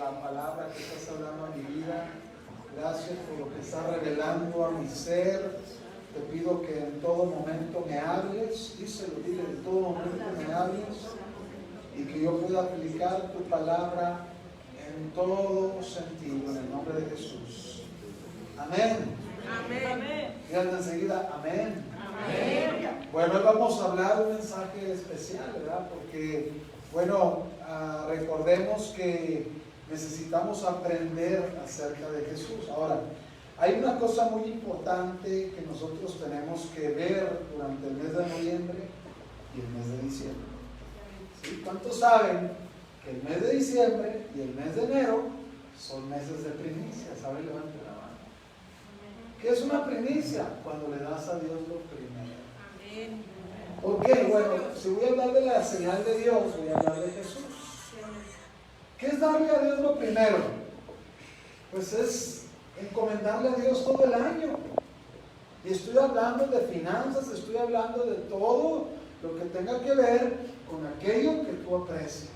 la palabra que estás hablando a mi vida. Gracias por lo que estás revelando a mi ser. Te pido que en todo momento me hables. Díselo, dile, en todo momento me hables. Y que yo pueda aplicar tu palabra en todo sentido, en el nombre de Jesús. Amén. Amén. Díganme enseguida, amén. Amén. Bueno, hoy vamos a hablar de un mensaje especial, ¿verdad? Porque, bueno, recordemos que necesitamos aprender acerca de Jesús. Ahora, hay una cosa muy importante que nosotros tenemos que ver durante el mes de noviembre y el mes de diciembre. ¿Sí? ¿Cuántos saben que el mes de diciembre y el mes de enero son meses de primicia? ¿Saben? Levanten la mano. ¿Qué es una primicia? Cuando le das a Dios lo primero. Amén. ¿Por qué? Bueno, si voy a hablar de la señal de Dios, voy a hablar de Jesús. ¿Qué es darle a Dios lo primero? Pues es encomendarle a Dios todo el año. Y estoy hablando de finanzas, estoy hablando de todo lo que tenga que ver con aquello que tú aprecias.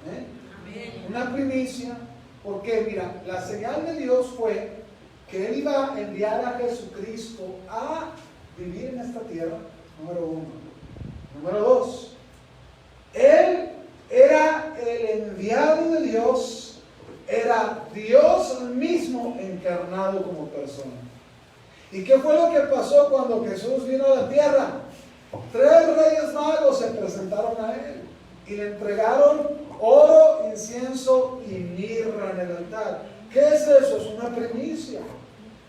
¿Amén? Amén. Una primicia, porque mira, la señal de Dios fue que Él iba a enviar a Jesucristo a vivir en esta tierra, número uno. Número dos, Él era el enviado de Dios, era Dios mismo encarnado como persona. ¿Y qué fue lo que pasó cuando Jesús vino a la tierra? 3 reyes magos se presentaron a Él y le entregaron oro, incienso y mirra en el altar. ¿Qué es eso? Es una primicia.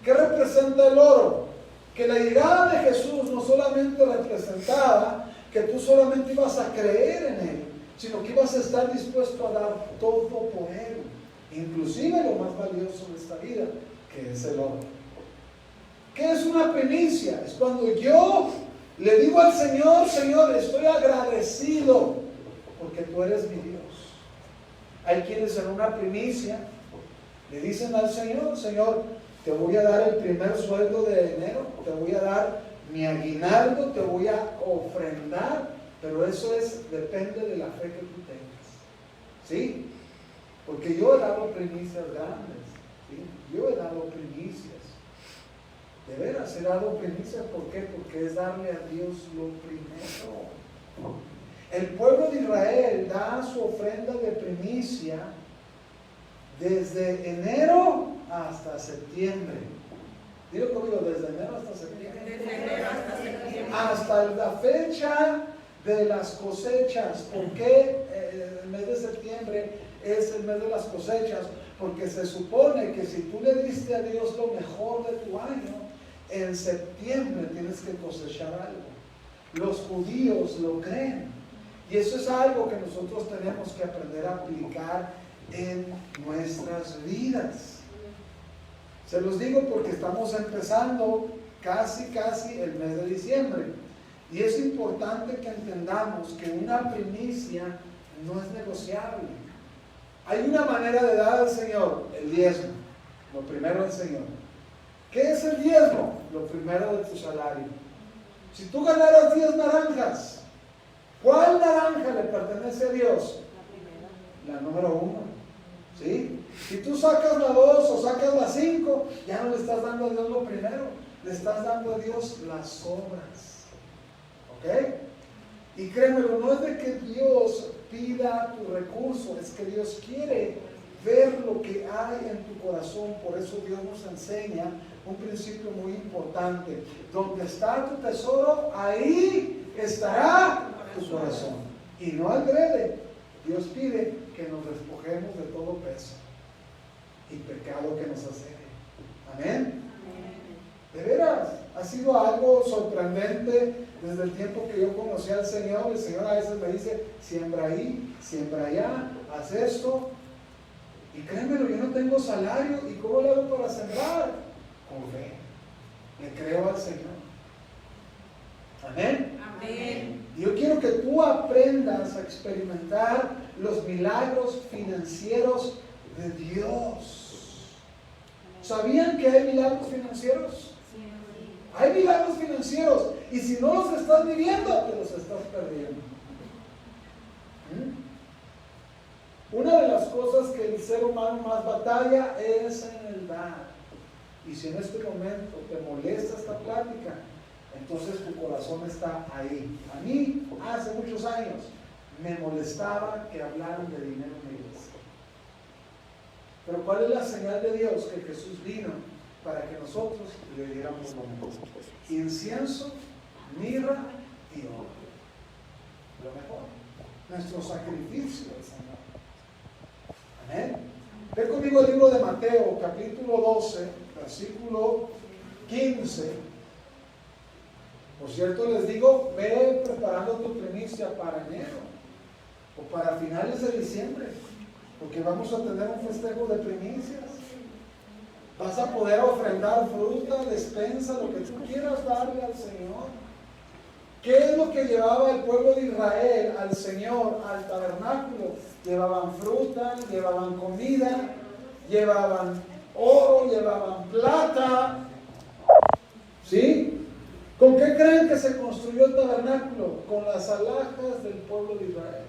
¿Qué representa el oro? Que la llegada de Jesús no solamente representaba que tú solamente ibas a creer en Él, sino que ibas a estar dispuesto a dar todo por Él, inclusive lo más valioso de esta vida, que es el oro. ¿Qué es una primicia? Es cuando yo le digo al Señor, Señor, estoy agradecido porque tú eres mi Dios. Hay quienes en una primicia le dicen al Señor, Señor, te voy a dar el primer sueldo de enero, te voy a dar mi aguinaldo, te voy a ofrendar, pero eso depende de la fe que tú tengas. ¿Sí? Porque yo he dado primicias grandes, ¿sí? Yo he dado primicias. De veras, he dado primicias, ¿por qué? Porque es darle a Dios lo primero. El pueblo de Israel da su ofrenda de primicia desde enero hasta septiembre. Dilo conmigo, desde enero hasta septiembre. Desde enero hasta septiembre. Hasta la fecha de las cosechas. ¿Por qué el mes de septiembre es el mes de las cosechas? Porque se supone que si tú le diste a Dios lo mejor de tu año, en septiembre tienes que cosechar algo. Los judíos lo creen. Y eso es algo que nosotros tenemos que aprender a aplicar en nuestras vidas. Se los digo porque estamos empezando casi el mes de diciembre. Y es importante que entendamos que una primicia no es negociable. Hay una manera de dar al Señor el diezmo, lo primero al Señor. ¿Qué es el diezmo? Lo primero de tu salario. Si tú ganaras 10 naranjas, ¿cuál naranja le pertenece a Dios? La número 1. ¿Sí? Si tú sacas la 2 o sacas la 5, ya no le estás dando a Dios lo primero, le estás dando a Dios las obras. ¿Ok? Y créemelo, no es de que Dios pida tu recurso, es que Dios quiere ver lo que hay en tu corazón. Por eso Dios nos enseña un principio muy importante: donde está tu tesoro, ahí estará tu corazón. Y no adrede, Dios pide que nos despojemos de todo peso y pecado que nos asede. Amén. De veras, ha sido algo sorprendente desde el tiempo que yo conocí al Señor. El Señor a veces me dice, siembra ahí, siembra allá, haz esto. Y créemelo, yo no tengo salario. ¿Y cómo le hago para sembrar? Con fe. Le creo al Señor. Amén. Amén. Y yo quiero que tú aprendas a experimentar los milagros financieros de Dios. ¿Sabían que hay milagros financieros? Hay milagros financieros. Y si no los estás viviendo, te los estás perdiendo. Una de las cosas que el ser humano más batalla es en el dar. Y si en este momento te molesta esta plática, entonces tu corazón está ahí. A mí, hace muchos años, me molestaba que hablaran de dinero en la iglesia. Pero ¿cuál es la señal de Dios? Que Jesús vino para que nosotros le diéramos lo mejor. Incienso, mirra y oro. Lo mejor. Nuestro sacrificio al Señor. Amén. Ve conmigo el libro de Mateo, capítulo 12, versículo 15. Por cierto, les digo, ve preparando tu primicia para enero o para finales de diciembre, porque vamos a tener un festejo de primicias. Vas a poder ofrendar fruta, despensa, lo que tú quieras darle al Señor. ¿Qué es lo que llevaba el pueblo de Israel al Señor, al tabernáculo? Llevaban fruta, llevaban comida, llevaban oro, llevaban plata. ¿Sí? ¿Con qué creen que se construyó el tabernáculo? Con las alhajas del pueblo de Israel.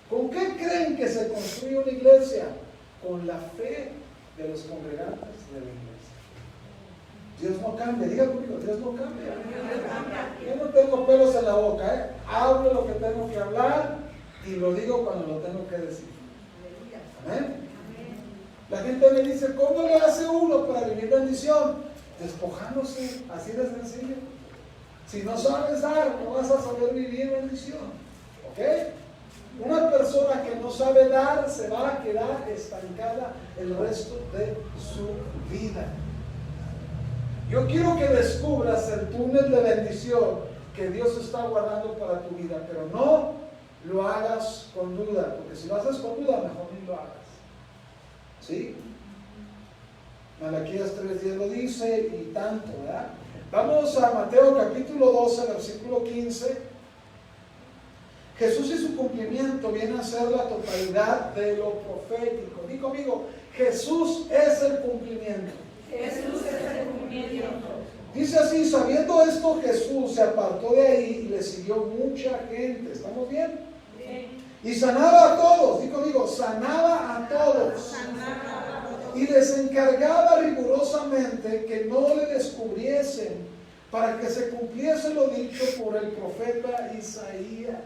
¿Con qué creen que se construyó una iglesia? Con la fe de los congregantes de la iglesia. Dios no cambia, diga conmigo, Dios no cambia. Yo no tengo pelos en la boca, hablo lo que tengo que hablar y lo digo cuando lo tengo que decir. Amén. La gente me dice, ¿cómo le hace uno para vivir bendición? Despojándose, así de sencillo. Si no sabes dar, no vas a saber vivir bendición. ¿Ok? Una persona que no sabe dar se va a quedar estancada el resto de su vida. Yo quiero que descubras el túnel de bendición que Dios está guardando para tu vida, pero no lo hagas con duda, porque si lo haces con duda, mejor ni lo hagas. ¿Sí? Malaquías 3:10 lo dice y tanto, ¿verdad? Vamos a Mateo capítulo 12, versículo 15. Jesús y su cumplimiento viene a ser la totalidad de lo profético. Di conmigo, Jesús es el cumplimiento. Jesús es el cumplimiento. Dice así, sabiendo esto, Jesús se apartó de ahí y le siguió mucha gente. ¿Estamos bien? Bien. Y sanaba a todos. Di conmigo, sanaba a todos. Y les encargaba rigurosamente que no le descubriesen para que se cumpliese lo dicho por el profeta Isaías.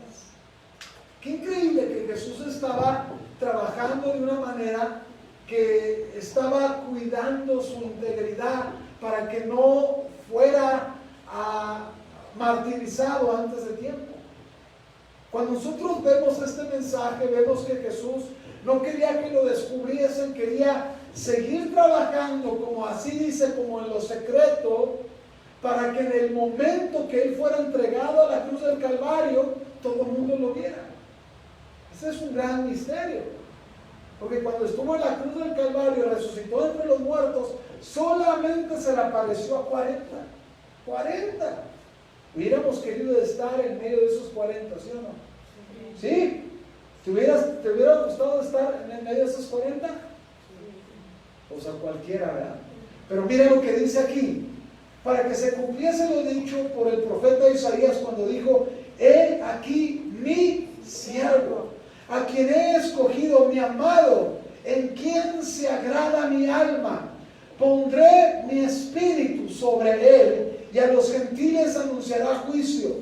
Qué increíble que Jesús estaba trabajando de una manera que estaba cuidando su integridad para que no fuera martirizado antes de tiempo. Cuando nosotros vemos este mensaje, vemos que Jesús no quería que lo descubriesen, quería seguir trabajando, como así dice, como en lo secreto, para que en el momento que Él fuera entregado a la cruz del Calvario, todo el mundo lo viera. Ese es un gran misterio, porque cuando estuvo en la cruz del Calvario y resucitó entre los muertos, solamente se le apareció a 40. Hubiéramos querido estar en medio de esos 40, ¿sí o no? ¿Sí? ¿Te hubiera gustado estar en medio de esos 40? O sea, cualquiera, ¿verdad? Pero mira lo que dice aquí. Para que se cumpliese lo dicho por el profeta Isaías cuando dijo, he aquí mi siervo, a quien he escogido, mi amado, en quien se agrada mi alma. Pondré mi espíritu sobre él y a los gentiles anunciará juicio.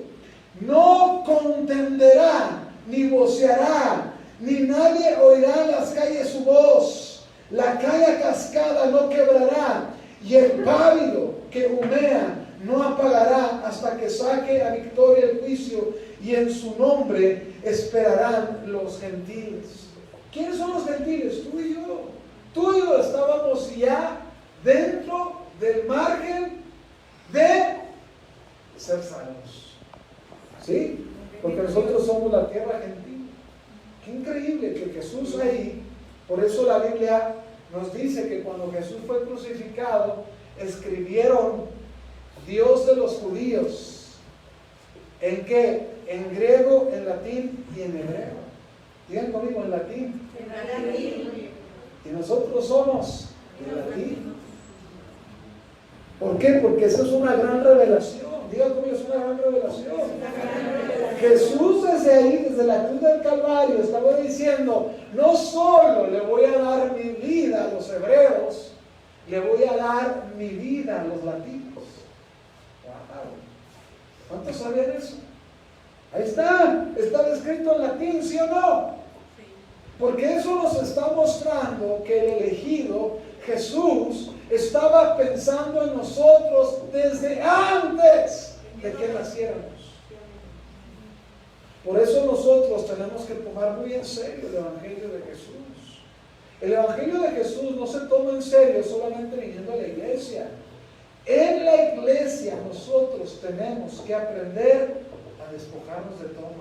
No contenderá, ni voceará, ni nadie oirá en las calles su voz. La caña cascada no quebrará, y el pálido que humea no apagará hasta que saque a victoria el juicio, y en su nombre esperarán los gentiles. ¿Quiénes son los gentiles? Tú y yo. Tú y yo estábamos ya dentro del margen de ser salvos. ¿Sí? Porque nosotros somos la tierra gentil. Qué increíble que Jesús ahí, por eso la Biblia nos dice que cuando Jesús fue crucificado, escribieron Dios de los judíos. ¿En qué? En griego, en latín y en hebreo. Digan conmigo, en latín. En latín. Y nosotros somos de latín. ¿Por qué? Porque esa es una gran revelación. Diga conmigo, es una gran revelación. Jesús desde ahí, desde la cruz del Calvario, estaba diciendo, no solo le voy a dar mi vida a los hebreos, le voy a dar mi vida a los latinos. Wow. ¿Cuántos sabían eso? Ahí está escrito en latín, ¿sí o no? Porque eso nos está mostrando que el elegido, Jesús, estaba pensando en nosotros desde antes de que naciéramos. Por eso nosotros tenemos que tomar muy en serio el Evangelio de Jesús. El Evangelio de Jesús no se toma en serio solamente viniendo a la iglesia. En la iglesia nosotros tenemos que aprender a despojarnos de todo,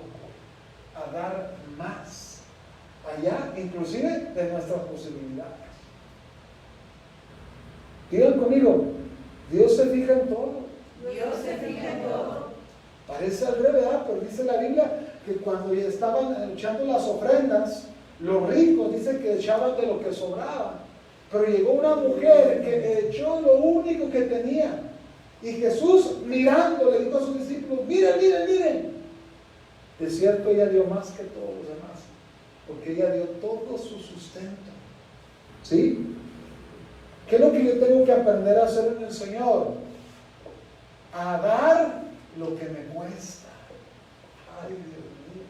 a dar más, allá inclusive de nuestras posibilidades. Digan conmigo, Dios se fija en todo. Dios se fija en todo. Parece al revés, pero dice la Biblia que cuando estaban echando las ofrendas, los ricos dicen que echaban de lo que sobraba. Pero llegó una mujer que echó lo único que tenía. Y Jesús, mirando, le dijo a sus discípulos, miren, miren, miren. De cierto, ella dio más que todos los demás, porque ella dio todo su sustento. ¿Sí? ¿Qué es lo que yo tengo que aprender a hacer en el Señor? A dar lo que me cuesta. Ay, Dios mío.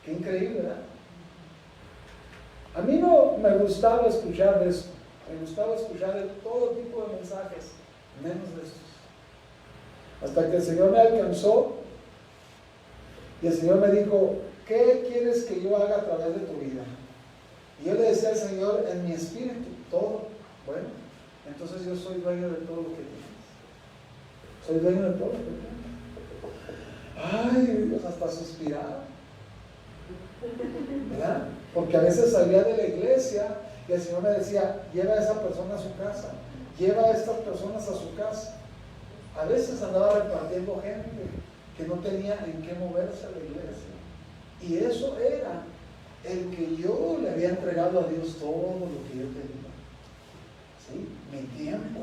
Qué increíble, ¿verdad? A mí no me gustaba escuchar de eso. Me gustaba escuchar de todo tipo de mensajes, menos de estos. Hasta que el Señor me alcanzó y el Señor me dijo, ¿qué quieres que yo haga a través de tu vida? Y yo le decía al Señor, en mi espíritu, todo. Bueno, entonces yo soy dueño de todo lo que tienes. Soy dueño de todo lo que tienes. Ay, Dios, hasta suspiraba. ¿Verdad? Porque a veces salía de la iglesia y el Señor me decía, lleva a esa persona a su casa, lleva a estas personas a su casa. A veces andaba repartiendo gente que no tenía en qué moverse a la iglesia. Y eso era el que yo le había entregado a Dios todo lo que yo tenía. ¿Sí? Mi tiempo,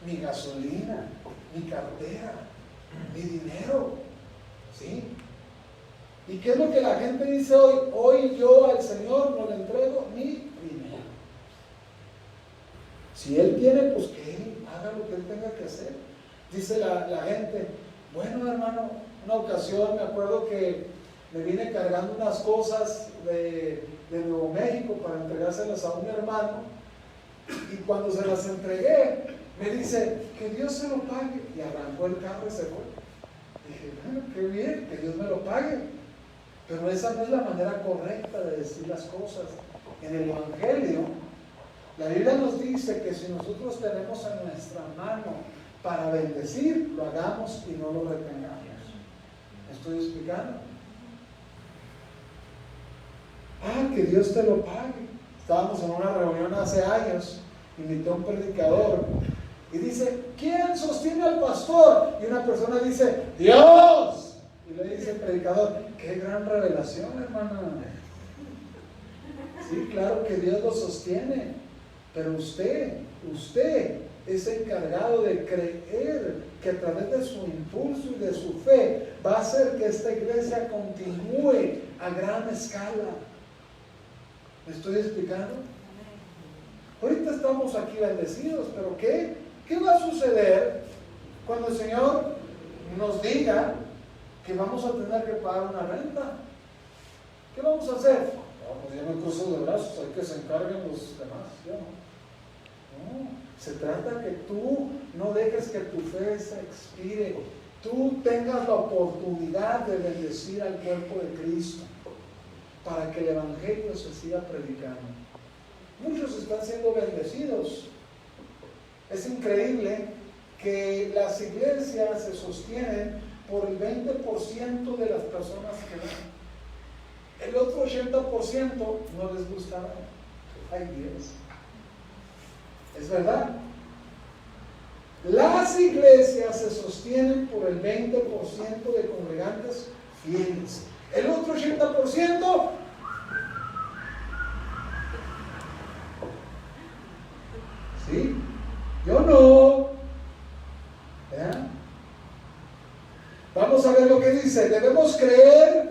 mi gasolina, mi cartera, mi dinero. ¿Sí? ¿Y qué es lo que la gente dice hoy? Hoy yo al Señor no le entrego mi dinero. Si Él quiere, pues que Él haga lo que Él tenga que hacer. Dice la gente, bueno hermano, una ocasión me acuerdo que me vine cargando unas cosas de Nuevo México para entregárselas a un hermano, y cuando se las entregué, me dice, que Dios se lo pague, y arrancó el carro y se fue. Dije, bueno, qué bien, que Dios me lo pague. Pero esa no es la manera correcta de decir las cosas. En el Evangelio, la Biblia nos dice que si nosotros tenemos en nuestra mano para bendecir, lo hagamos y no lo retengamos. ¿Me estoy explicando? Ah, que Dios te lo pague. Estábamos en una reunión hace años, invité a un predicador y dice, ¿quién sostiene al pastor? Y una persona dice, Dios. Y le dice el predicador, qué gran revelación, hermana. Sí, claro que Dios lo sostiene, pero usted es encargado de creer que a través de su impulso y de su fe va a hacer que esta iglesia continúe a gran escala. ¿Me estoy explicando? Ahorita estamos aquí bendecidos, pero ¿qué va a suceder cuando el Señor nos diga que vamos a tener que pagar una renta? ¿Qué vamos a hacer? No, pues ya me cruzo de brazos, hay que se encarguen los demás. ¿Sí? No, se trata que tú no dejes que tu fe se expire, tú tengas la oportunidad de bendecir al cuerpo de Cristo para que el Evangelio se siga predicando. Muchos están siendo bendecidos. Es increíble que las iglesias se sostienen por el 20% de las personas que van. El otro 80% no les gusta nada. Ay Dios. Es verdad. Las iglesias se sostienen por el 20% de congregantes fieles. El otro 80%, ¿sí? Yo no. ¿Vean? Vamos a ver lo que dice. Debemos creer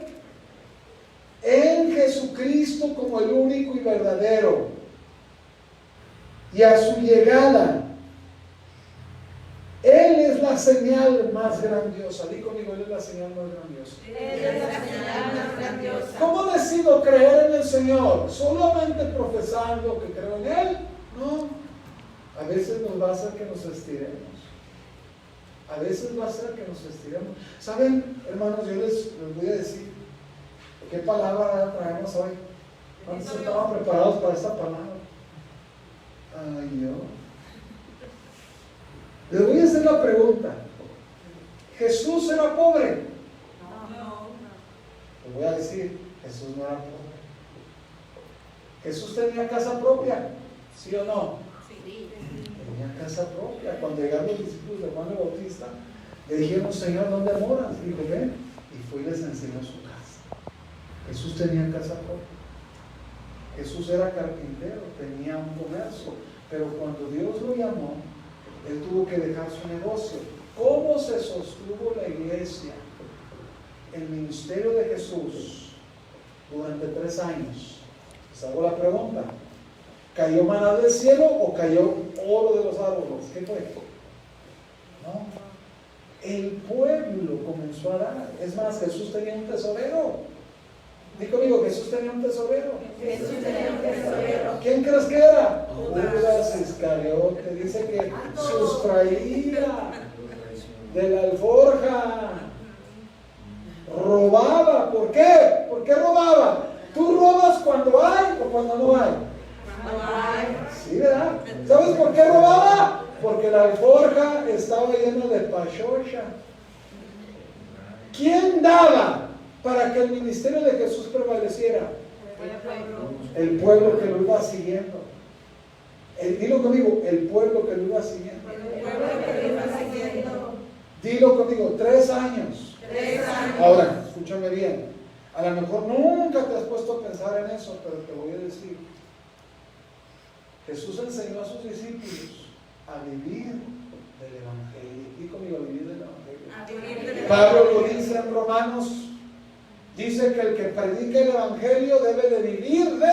en Jesucristo como el único y verdadero. Y a su llegada, Él es la señal más grandiosa. Di conmigo, Él es la señal más grandiosa. Él es la señal más grandiosa. ¿Cómo decido creer en el Señor? ¿Solamente profesando que creo en Él? No. A veces nos va a hacer que nos estiremos. A veces va a ser que nos estiremos. ¿Saben, hermanos? Yo les voy a decir qué palabra traemos hoy. ¿Cuántos estaban preparados para esta palabra? Ay, yo. Les voy a hacer la pregunta. ¿Jesús era pobre? No. Les voy a decir, Jesús no era pobre. ¿Jesús tenía casa propia? ¿Sí o no? Sí. Tenía casa propia. Cuando llegaron los discípulos de Juan el Bautista, le dijeron, Señor, ¿dónde moras? Dijo, ven. Y fue y les enseñó su casa. Jesús tenía casa propia. Jesús era carpintero, tenía un comercio. Pero cuando Dios lo llamó, Él tuvo que dejar su negocio. ¿Cómo se sostuvo la iglesia, el ministerio de Jesús, durante 3 años? Les hago la pregunta. ¿Cayó maná del cielo o cayó oro de los árboles? ¿Qué fue? No. El pueblo comenzó a dar. Es más, Jesús tenía un tesorero. Dí conmigo, Jesús tenía un tesorero. Jesús tenía un tesorero. ¿Quién crees que era? Judas. Judas Iscariote. Dice que sustraía de la alforja. Robaba. ¿Por qué? ¿Por qué robaba? ¿Tú robas cuando hay o cuando no hay? Sí, ¿verdad? ¿Sabes por qué robaba? Porque la alforja estaba llena de pachocha. ¿Quién daba para que el ministerio de Jesús prevaleciera? El pueblo que lo iba siguiendo. Dilo conmigo, el pueblo que lo iba siguiendo. Dilo conmigo, 3 años. 3 años. Ahora, escúchame bien. A lo mejor nunca te has puesto a pensar en eso, pero te voy a decir. Jesús enseñó a sus discípulos a vivir del Evangelio. Y conmigo, a vivir del Evangelio. Pablo lo dice en Romanos. Dice que el que predica el Evangelio debe de vivir del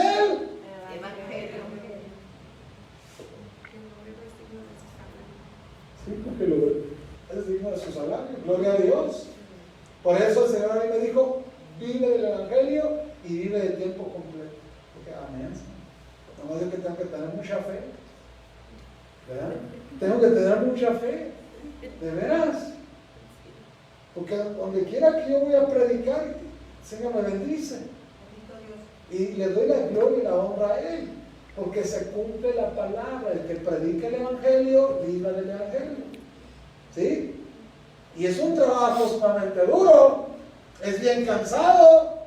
Evangelio. Sí, porque es digno de su salario. Gloria a Dios. Por eso el Señor a mí me dijo, vive del Evangelio y vive de tiempo completo. Porque, amén. Nomás yo que tengo que tener mucha fe. ¿Verdad? Tengo que tener mucha fe. De veras. Porque donde quiera que yo voy a predicar, el Señor me bendice. Y le doy la gloria y la honra a Él. Porque se cumple la palabra. El que predica el Evangelio, viva del Evangelio. ¿Sí? Y es un trabajo sumamente duro. Es bien cansado.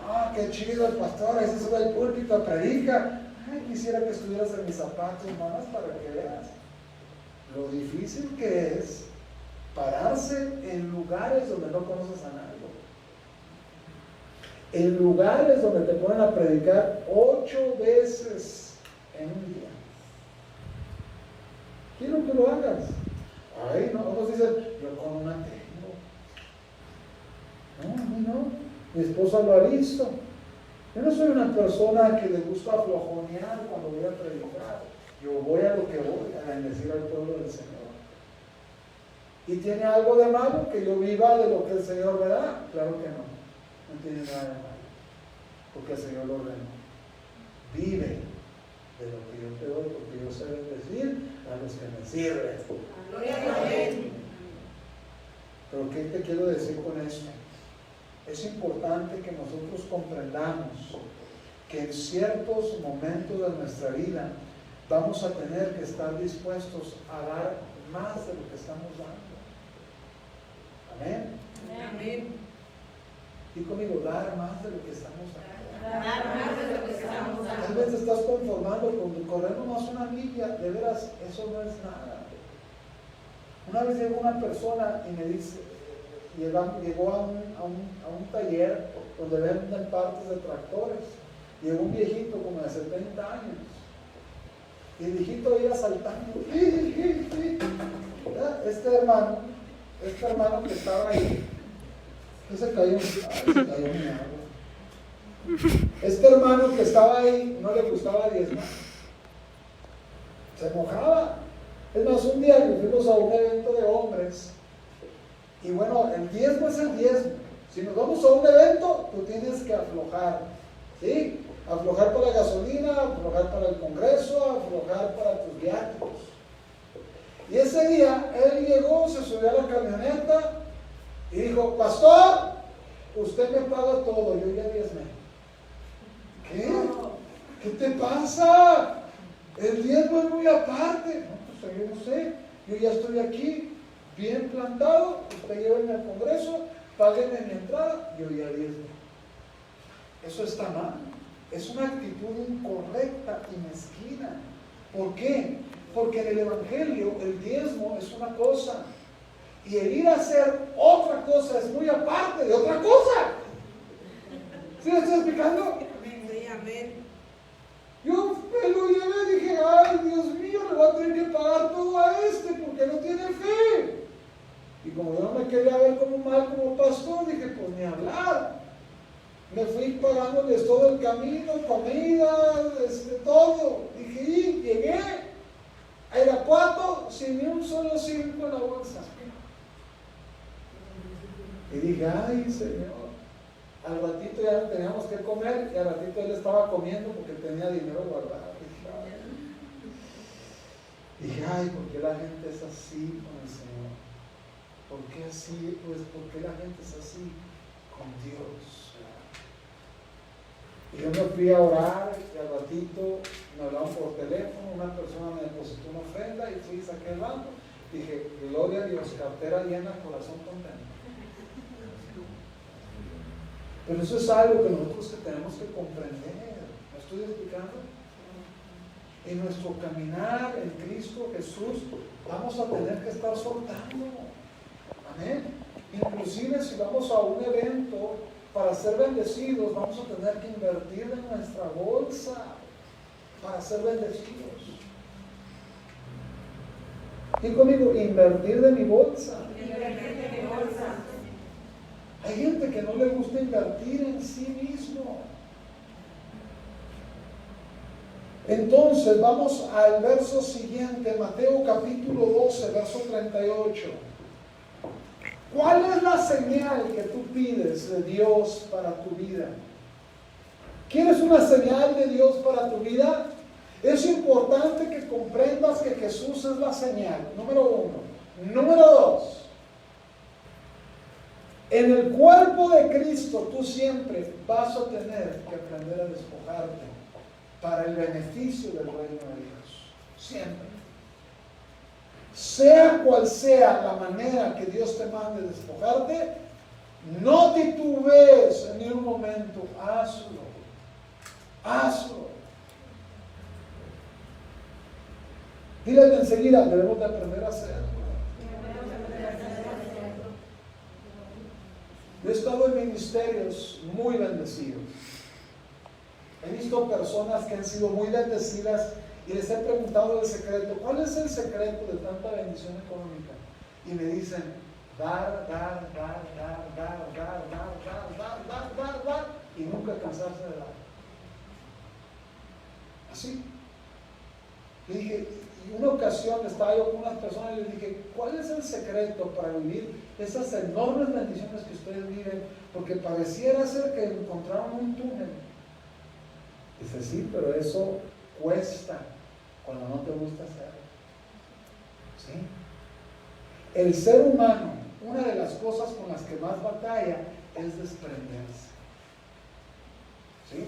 Ah, qué chido el pastor, ahí se sube al púlpito, predica. Ay, quisiera que estuvieras en mis zapatos, mamás, para que veas lo difícil que es pararse en lugares donde no conoces a nadie. En lugares donde te ponen a predicar 8 veces en un día. Quiero que lo hagas. Ay, no, unos dicen, yo con una tengo. No. Mi esposa lo ha visto. Yo no soy una persona que le gusta flojonear cuando voy a predicar. Yo voy a lo que voy, a bendecir al pueblo del Señor. ¿Y tiene algo de malo que yo viva de lo que el Señor me da? Claro que no. No tiene nada de malo. Porque el Señor lo ordenó. Vive de lo que yo te doy, porque yo sé bendecir a los que me sirven. Gloria a Dios. Pero ¿qué te quiero decir con esto? Es importante que nosotros comprendamos que en ciertos momentos de nuestra vida vamos a tener que estar dispuestos a dar más de lo que estamos dando. Amén. Amén. Y conmigo, dar más de lo que estamos dando. Dar más de lo que estamos Tal dando. vez te estás conformando con correr nomás una milla, de veras, eso no es nada. Una vez llegó una persona y me dice, llegó a un taller donde venden partes de tractores. Llegó un viejito como de 70 años. Y el viejito iba saltando. Este hermano este hermano que estaba ahí, que se cayó, ay, se cayó mi agua. Este hermano que estaba ahí no le gustaba diezmar. Se mojaba. Es más, un día que fuimos a un evento de hombres, y bueno, el diezmo es el diezmo. Si nos vamos a un evento, tú tienes que aflojar, ¿sí? Aflojar para la gasolina, aflojar para el congreso, aflojar para tus viáticos. Y ese día, él llegó, se subió a la camioneta y dijo, pastor, usted me paga todo, yo ya diezmé. ¿Qué? ¿Qué te pasa? El diezmo es muy aparte. No, pues yo no sé, yo ya estoy aquí, bien plantado, usted llévenme al congreso, páguenme mi entrada, yo ya diezmo. Eso está mal, es una actitud incorrecta y mezquina. ¿Por qué? Porque en el evangelio el diezmo es una cosa y el ir a hacer otra cosa es muy aparte de otra cosa. ¿Sí me estoy explicando? Sí, amén. Yo me lo llevé y dije, ay Dios mío, le voy a tener que pagar todo a este porque no tiene fe. Y como yo no me quería ver como mal como pastor, dije, pues ni hablar. Me fui pagándoles todo el camino, comida, todo. Dije, y llegué a Irapuato sin ni un solo 5 en la bolsa. Y dije, ay Señor. Al ratito ya no teníamos que comer y al ratito él estaba comiendo porque tenía dinero guardado. Dije, ay, ¿por qué la gente es así con el Señor? ¿Por qué así? Pues, ¿por qué la gente es así con Dios? Y yo me fui a orar y al ratito me hablaron por teléfono, una persona me depositó una ofrenda y fui y saqué el banco. Dije, gloria a Dios, cartera llena, corazón contento. Pero eso es algo que nosotros tenemos que comprender. ¿Me estoy explicando? En nuestro caminar en Cristo Jesús vamos a tener que estar soltando. Amén. Inclusive si vamos a un evento para ser bendecidos, vamos a tener que invertir en nuestra bolsa para ser bendecidos. Y conmigo, invertir de mi bolsa. Invertir de mi bolsa. Hay gente que no le gusta invertir en sí mismo. Entonces vamos al verso siguiente, Mateo capítulo 12, verso 38. ¿Cuál es la señal que tú pides de Dios para tu vida? ¿Quieres una señal de Dios para tu vida? Es importante que comprendas que Jesús es la señal, número 1. Número 2. En el cuerpo de Cristo tú siempre vas a tener que aprender a despojarte para el beneficio del reino de Dios. Siempre. Sea cual sea la manera que Dios te mande despojarte, no titubees en ningún momento. Hazlo. Hazlo. Dile enseguida, debemos de aprender a hacerlo. Yo he estado en ministerios muy bendecidos. He visto personas que han sido muy bendecidas y les he preguntado el secreto. ¿Cuál es el secreto de tanta bendición económica? Y me dicen, dar, y nunca cansarse de dar. Así. Le dije, y una ocasión estaba yo con unas personas y les dije, ¿cuál es el secreto para vivir esas enormes bendiciones que ustedes viven? Porque pareciera ser que encontraron un túnel. Dice, sí, pero eso cuesta cuando no te gusta hacerlo. ¿Sí? El ser humano, una de las cosas con las que más batalla es desprenderse. ¿Sí?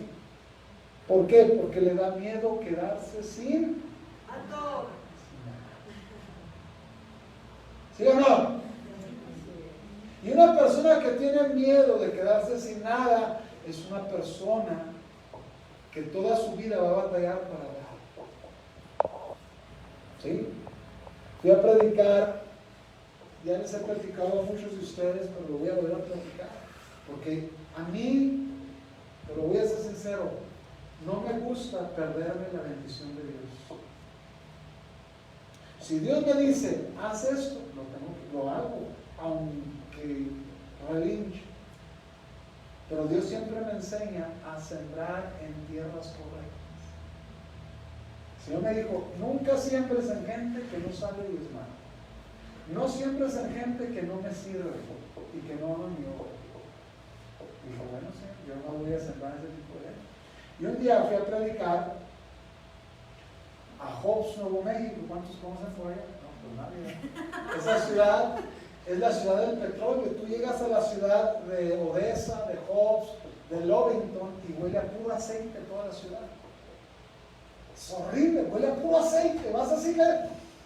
¿Por qué? Porque le da miedo quedarse sin nada. ¿Sí o no? Y una persona que tiene miedo de quedarse sin nada es una persona que toda su vida va a batallar para dar. ¿Sí? Fui a predicar, ya les he platicado a muchos de ustedes, pero lo voy a volver a platicar, porque a mí, pero voy a ser sincero, no me gusta perderme la bendición de Dios. Si Dios me dice, haz esto, lo hago. aunque relinche. Pero Dios siempre me enseña a sembrar en tierras correctas. El Señor me dijo, nunca siembres en gente que no sabe diezmar. No siembres en gente que no me sirve y que no ama mi obra. Dijo, bueno, sí, yo no voy a sembrar ese tipo de gente. Y un día fui a predicar a Hobbs, Nuevo México. ¿Cuántos conocen por allá? No, pues nadie. Esa ciudad es la ciudad del petróleo. Tú llegas a la ciudad de Odessa, de Hobbs, de Lovington y huele a puro aceite toda la ciudad. Es horrible, huele a puro aceite. Vas así que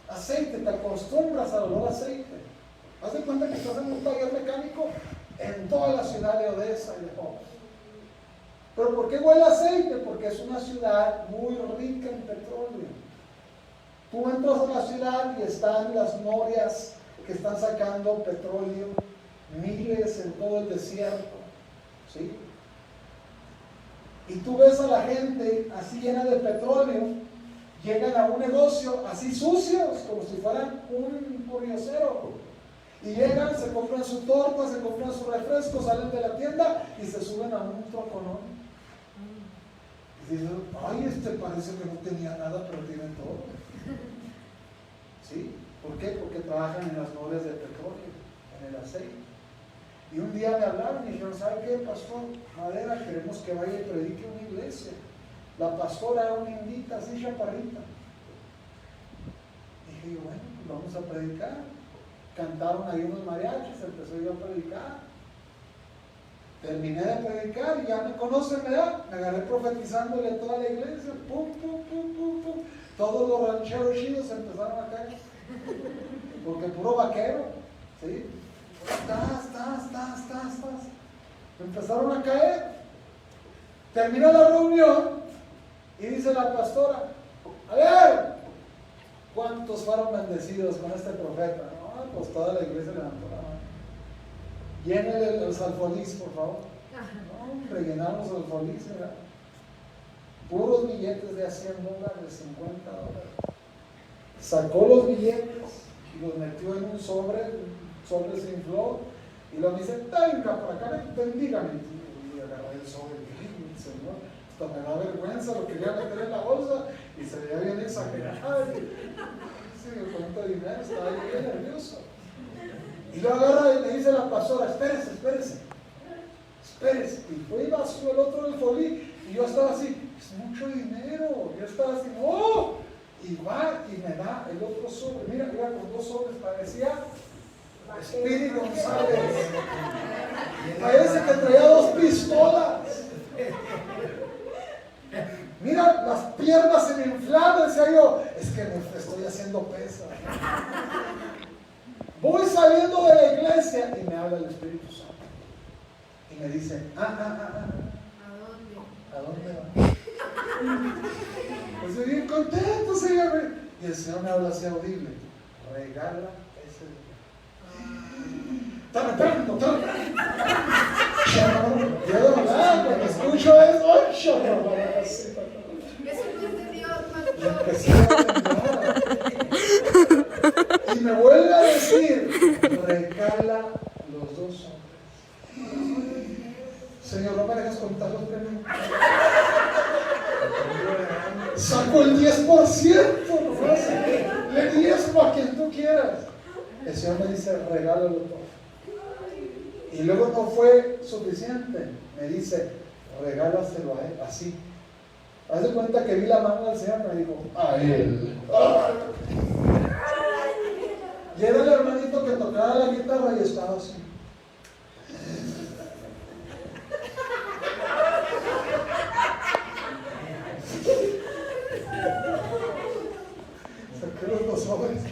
aceite, te acostumbras al olor a aceite. Haz de cuenta que estás en un taller mecánico en toda la ciudad de Odessa y de Hobbs. ¿Pero por qué huele a aceite? Porque es una ciudad muy rica en petróleo. Tú entras a la ciudad y están las norias que están sacando petróleo, miles en todo el desierto, ¿sí? Y tú ves a la gente así llena de petróleo, llegan a un negocio así sucios, como si fueran un curiosero. Y llegan, se compran su torta, se compran su refresco, salen de la tienda y se suben a un troconón. Y dicen, ay, parece que no tenía nada, pero tienen todo. ¿Sí? ¿Por qué? Porque trabajan en las norias de petróleo, en el aceite. Y un día me hablaron y dijeron, ¿sabe qué, pastor Madera? Queremos que vaya y predique una iglesia. La pastora era una indita así chaparrita. Dije yo, bueno, pues vamos a predicar. Cantaron ahí unos mariachis, empezó yo a predicar. Terminé de predicar y ya me conocen, ¿verdad? Me agarré profetizándole a toda la iglesia. Pum, pum, pum, pum, pum. Todos los rancheros chidos empezaron a caer. Porque puro vaquero, ¿sí? Empezaron a caer. Terminó la reunión y dice la pastora, a ver, ¿cuántos fueron bendecidos con este profeta? No, pues toda la iglesia levantó la mano. Llénele los alfolís, por favor. No, hombre, llenamos los alfolís, ¿verdad? Puros billetes de $100, $50. Sacó los billetes y los metió en un sobre, el sobre se infló y lo dice, venga por acá, bendígame. Y agarré el sobre y Señor, hasta me da vergüenza, lo quería meter en la bolsa y se veía bien exagerado. Sí, cuánto dinero, estaba bien nervioso. Y lo agarra y le dice a la pastora, espérese. Y fue y vació el otro del folí y yo estaba así, es mucho dinero. Yo estaba así, ¡oh! Y va y me da el otro sobre. Mira, iba con 2 sobres, parecía Speedy González. Parece que traía 2 pistolas. Mira, las piernas se me inflaban, decía yo, es que me estoy haciendo pesa. Voy saliendo de la iglesia y me habla el Espíritu Santo. Y me dice, ¿a dónde va? Estoy bien contento, Señor. Y el Señor me habla así audible. Regala ese dinero. Está retando. Yo de verdad, cuando escucho eso, eso no es de Dios, pastor. Y me vuelve a decir, regala los 2 hombres. Señor, no me dejes contar los premios. Saco el 10%, nomás. Le diezmo a quien tú quieras. El Señor me dice, regálalo todo. Y luego no fue suficiente. Me dice, regálaselo a él, así. Haz de cuenta que vi la mano del Señor, me dijo, a él. Y era el hermanito que tocaba la guitarra y estaba así. Saqué los 2 sobres.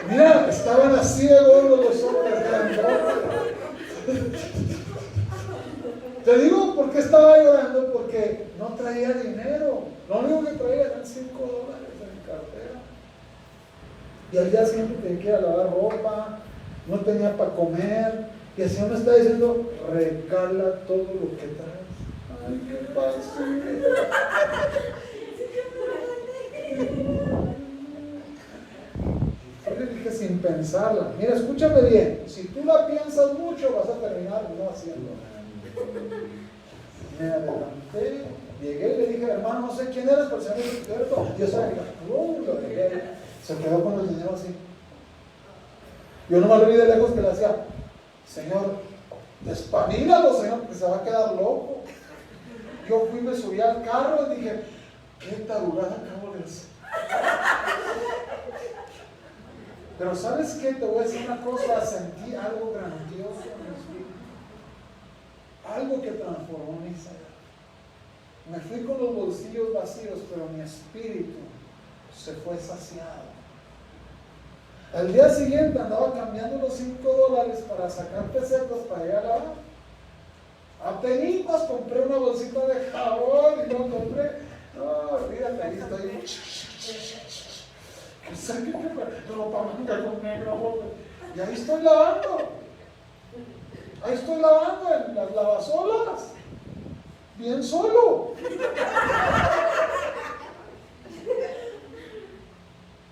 Mira, estaban así de gordos los sobres grandotes. Te digo por qué estaba llorando, porque no traía dinero. Lo único que traía eran $5 en mi cartera. Y al día siguiente tenía que ir a lavar ropa, no tenía para comer. Y el Señor me está diciendo, regala todo lo que traes. Ay, qué fácil. pensarla. Mira, escúchame bien. Si tú la piensas mucho, vas a terminar no haciendo. Me adelanté, llegué y le dije, hermano, no sé quién eres, pero se me despierto. Yo sabía, lo dejé. Se quedó con el dinero así. Yo no me lo vi de lejos que le hacía, Señor, despabilalo, Señor, que se va a quedar loco. Yo fui, me subí al carro y dije, qué tarugada acabo de hacer. Pero ¿sabes qué? Te voy a decir una cosa, sentí algo grandioso en mi espíritu. Algo que transformó mi ser. Me fui con los bolsillos vacíos, pero mi espíritu se fue saciado. Al día siguiente andaba cambiando los $5 para sacar pesetas para ir a lavar. Apenas compré una bolsita de jabón y no compré. No, olvídate, ahí estoy. Que saque que ropa blanca con negro. Y ahí estoy lavando. Ahí estoy lavando en las lavasolas. Bien solo.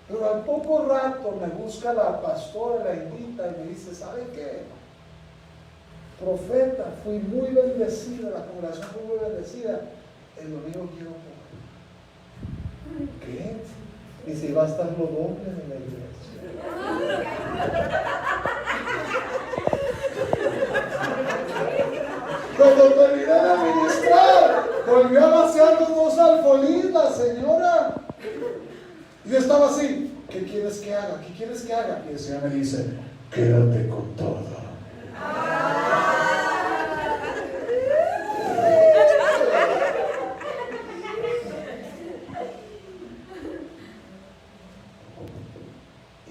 Pero al poco rato me busca la pastora, la invita y me dice, ¿sabe qué? Profeta, fui muy bendecida, la congregación fue muy bendecida. El domingo quiero comer. ¿Qué? Dice, va a estar lo doble en la iglesia. Cuando terminé de ministrar, volvió a vaciar los 2 alfolís la señora. Y yo estaba así, ¿qué quieres que haga? ¿Qué quieres que haga? Y el Señor me dice, quédate con todo.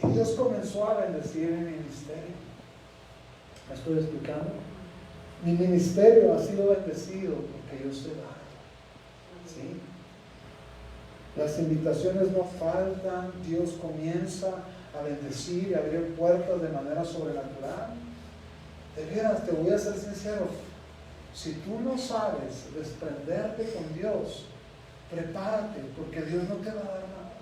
Y Dios comenzó a bendecir mi ministerio. ¿Me estoy explicando? Mi ministerio ha sido bendecido porque yo sé dar. ¿Sí? Las invitaciones no faltan, Dios comienza a bendecir y a abrir puertas de manera sobrenatural. De veras, te voy a ser sincero, si tú no sabes desprenderte con Dios, prepárate, porque Dios no te va a dar nada.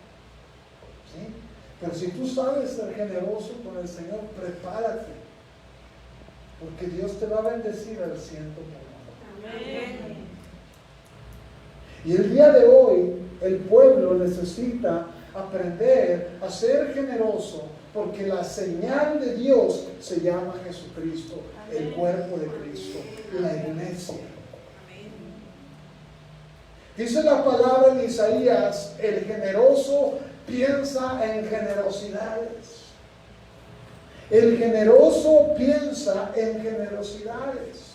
¿Sí? Pero si tú sabes ser generoso con el Señor, prepárate, porque Dios te va a bendecir al 100%. Amén. Y el día de hoy, el pueblo necesita aprender a ser generoso, porque la señal de Dios se llama Jesucristo, el cuerpo de Cristo, la iglesia. Dice la palabra en Isaías, el generoso piensa en generosidades. El generoso piensa en generosidades.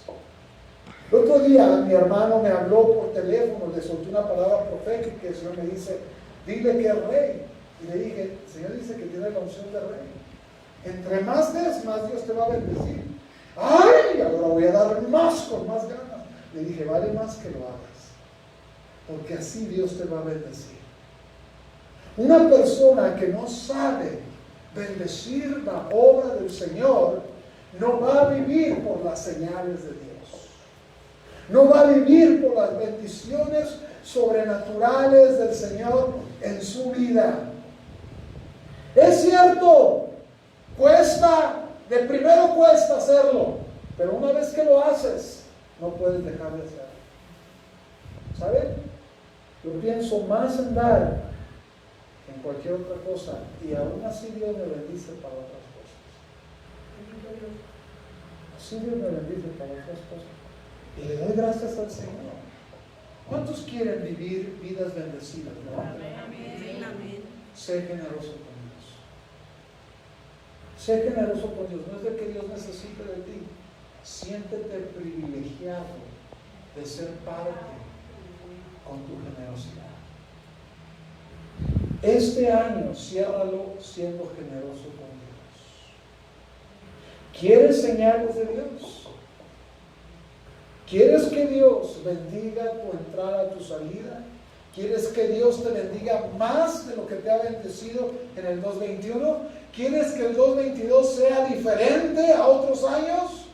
El otro día mi hermano me habló por teléfono, le solté una palabra profética y el Señor me dice, dile que es rey. Y le dije, el Señor dice que tiene la unción de rey. Entre más des, más Dios te va a bendecir. ¡Ay! Ahora voy a dar más con más ganas. Le dije, vale más que lo hagas, porque así Dios te va a bendecir. Una persona que no sabe bendecir la obra del Señor no va a vivir por las señales de Dios. No va a vivir por las bendiciones sobrenaturales del Señor en su vida. Es cierto, de primero cuesta hacerlo, pero una vez que lo haces, no puedes dejar de hacerlo. ¿Saben? Yo pienso más en dar que en cualquier otra cosa, y aún así Dios me bendice para otras cosas. Así Dios me bendice para otras cosas. Y le doy gracias al Señor. ¿Cuántos quieren vivir vidas bendecidas? ¿No? Amén. Sé generoso con Dios. Sé generoso con Dios. No es de que Dios necesite de ti. Siéntete privilegiado de ser parte con tu generosidad. Este año, ciérralo siendo generoso con Dios. ¿Quieres señales de Dios? ¿Quieres que Dios bendiga tu entrada, tu salida? ¿Quieres que Dios te bendiga más de lo que te ha bendecido en el 2021? ¿Quieres que el 2022 sea diferente a otros años?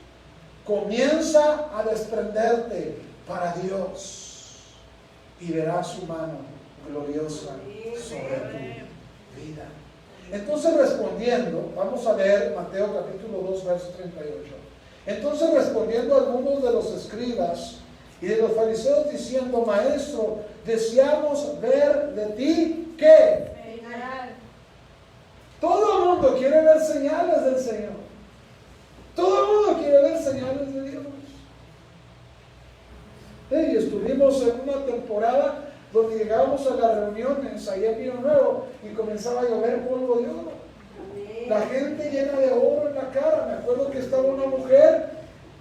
Comienza a desprenderte para Dios y verás su mano gloriosa sobre tu vida. Entonces respondiendo, vamos a ver Mateo capítulo 2, verso 38. Entonces respondiendo algunos de los escribas y de los fariseos diciendo, Maestro, deseamos ver de ti, ¿qué? Señal. Todo el mundo quiere ver señales del Señor. Todo el mundo quiere ver señales de Dios. Y estuvimos en una temporada donde llegábamos a las reuniones allá en Pino Nuevo y comenzaba a llover polvo de oro. La gente llena de oro en la cara. Me acuerdo que estaba una mujer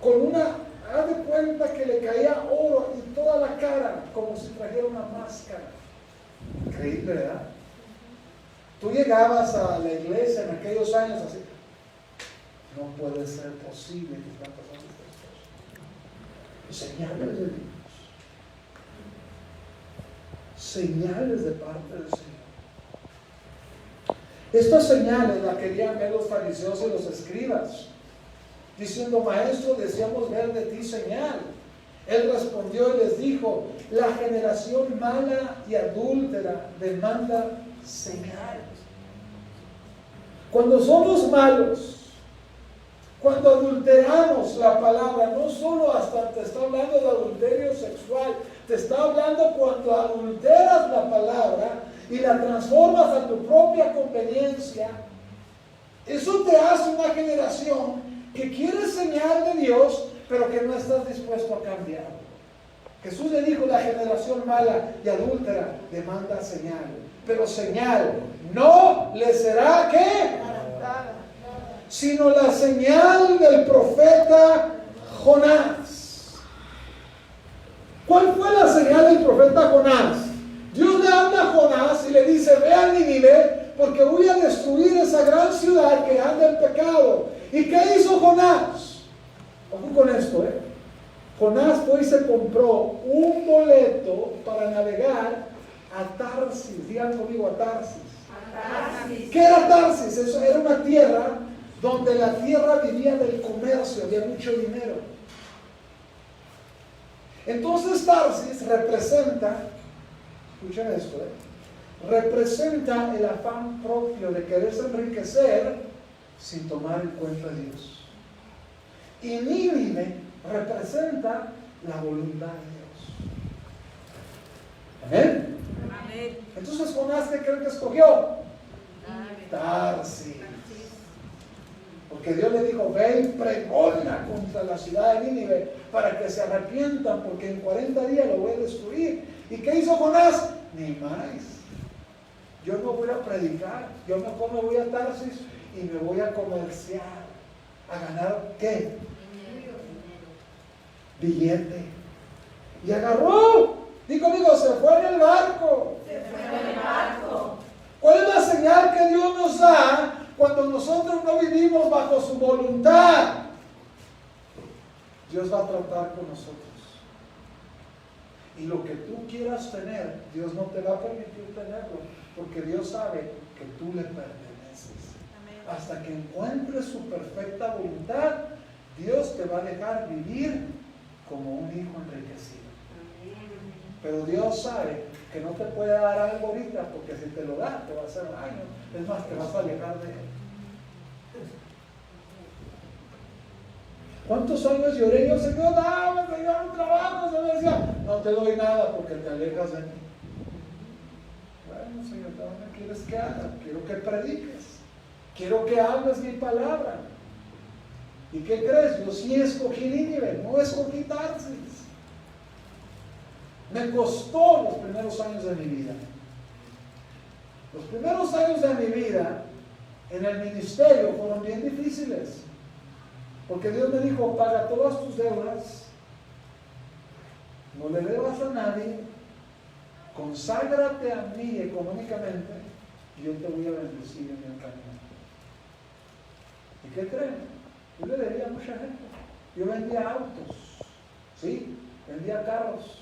con una, haz de cuenta que le caía oro en toda la cara, como si trajera una máscara. Increíble, ¿verdad? Tú llegabas a la iglesia en aquellos años así, no puede ser posible que están pasando estas cosas. Señales de Dios. Señales de parte del Señor. Estas señales las querían ver los fariseos y los escribas, diciendo, Maestro, deseamos ver de ti señal. Él respondió y les dijo, la generación mala y adúltera demanda señales. Cuando somos malos, cuando adulteramos la palabra, no solo hasta te está hablando de adulterio sexual, te está hablando cuando adulteras la palabra y la transformas a tu propia conveniencia. Eso te hace una generación que quiere señal de Dios, pero que no estás dispuesto a cambiar. Jesús le dijo, la generación mala y adúltera demanda señal, pero señal no le será ¿qué? Sino la señal del profeta Jonás. ¿Cuál fue la señal del profeta Jonás? Dios le habla a Jonás y le dice, ve a Nínive porque voy a destruir esa gran ciudad que anda en pecado. ¿Y qué hizo Jonás? Ojo con esto, Jonás fue y se compró un boleto para navegar a Tarsis. Digan conmigo, a Tarsis. ¿Qué era Tarsis? Eso era una tierra donde la tierra vivía del comercio, había mucho dinero. Entonces Tarsis representa, escuchen esto, representa el afán propio de quererse enriquecer sin tomar en cuenta a Dios. Y Nínive representa la voluntad de Dios. ¿Amén? Amén. Entonces Jonás, ¿qué creen que escogió? Tarsis. Porque Dios le dijo, ve y pregona contra la ciudad de Nínive para que se arrepientan, porque en 40 días lo voy a destruir. ¿Y qué hizo Jonás? Ni más. Yo no voy a predicar, yo mejor me voy a Tarsis y me voy a comerciar, a ganar ¿qué? Billete. Y agarró, digo, se fue en el barco. ¿Cuál es la señal que Dios nos da cuando nosotros no vivimos bajo su voluntad? Dios va a tratar con nosotros. Y lo que tú quieras tener, Dios no te va a permitir tenerlo, porque Dios sabe que tú le perteneces. Amén. Hasta que encuentres su perfecta voluntad, Dios te va a dejar vivir como un hijo enriquecido. Pero Dios sabe que no te puede dar algo ahorita, porque si te lo da, te va a hacer daño. Es más, te vas a alejar de Él. ¿Cuántos años lloré? Yo, Señor, dame, Señor, un trabajo. Se me decía, no te doy nada porque te alejas de mí. Bueno, Señor, ¿dónde quieres que haga? Quiero que prediques. Quiero que hables mi palabra. ¿Y qué crees? Yo sí escogí Nínive, no escogí Tarsis. Me costó los primeros años de mi vida. Los primeros años de mi vida en el ministerio fueron bien difíciles. Porque Dios me dijo, paga todas tus deudas, no le debas a nadie, conságrate a mí económicamente y yo te voy a bendecir en el camino. ¿Y qué creen? Yo le debía a mucha gente. Yo vendía autos, ¿sí? Vendía carros.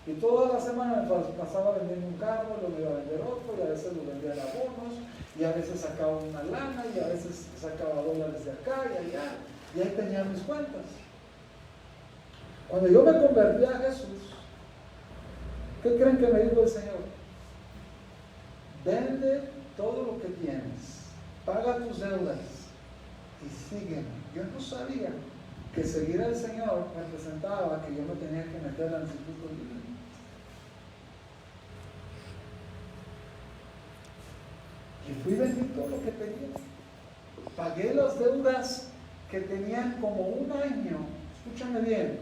Y toda la semana me pasaba vendiendo un carro, lo iba a vender otro, y a veces lo vendía en abonos, y a veces sacaba una lana, y a veces sacaba dólares de acá y allá. Y ahí tenía mis cuentas. Cuando yo me convertí a Jesús, ¿qué creen que me dijo el Señor? Vende todo lo que tienes paga tus deudas y sígueme. Yo no sabía que seguir al Señor representaba que yo me tenía que meter al instituto bíblico. Y fui bendito lo que pedía. Pagué las deudas que tenían como un año, escúchame bien,